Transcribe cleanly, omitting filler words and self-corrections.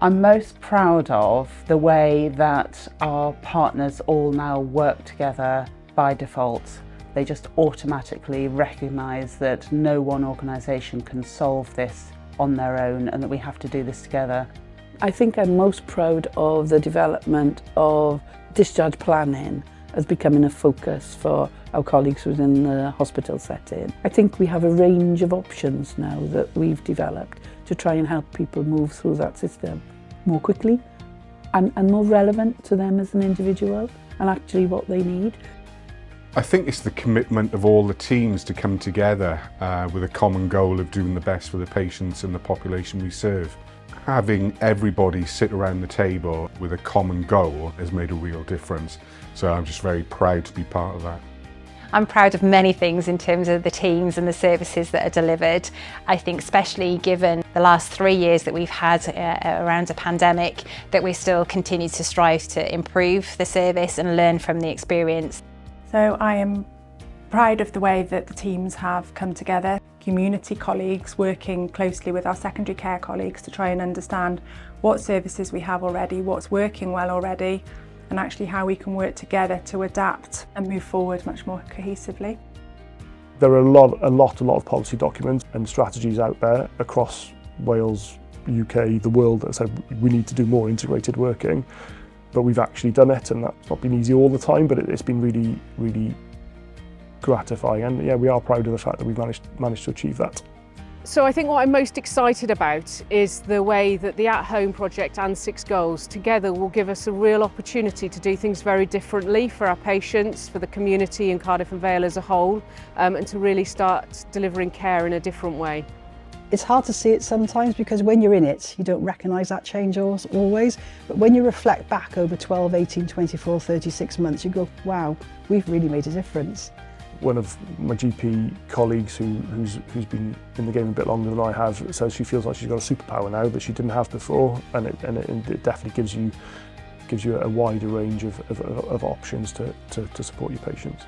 I'm most proud of the way that our partners all now work together by default. They just automatically recognise that no one organisation can solve this on their own and that we have to do this together. I think I'm most proud of the development of discharge planning as becoming a focus for our colleagues within the hospital setting. I think we have a range of options now that we've developed to try and help people move through that system more quickly and more relevant to them as an individual and actually what they need. I think it's the commitment of all the teams to come together with a common goal of doing the best for the patients and the population we serve. Having everybody sit around the table with a common goal has made a real difference. So I'm just very proud to be part of that. I'm proud of many things in terms of the teams and the services that are delivered. I think especially given the last 3 years that we've had around a pandemic, that we still continue to strive to improve the service and learn from the experience. So I am proud of the way that the teams have come together. Community colleagues working closely with our secondary care colleagues to try and understand what services we have already, what's working well already, and actually how we can work together to adapt and move forward much more cohesively. There are a lot of policy documents and strategies out there across Wales, UK, the world that said we need to do more integrated working, but we've actually done it, and that's not been easy all the time, but it's been really, really gratifying, and yeah, we are proud of the fact that we've managed to achieve that. So I think what I'm most excited about is the way that the At Home project and 6 Goals together will give us a real opportunity to do things very differently for our patients, for the community in Cardiff and Vale as a whole, and to really start delivering care in a different way. It's hard to see it sometimes because when you're in it, you don't recognise that change always. But when you reflect back over 12, 18, 24, 36 months, you go, wow, we've really made a difference. One of my GP colleagues who's been in the game a bit longer than I have says she feels like she's got a superpower now that she didn't have before, and it definitely gives you a wider range of options to support your patients.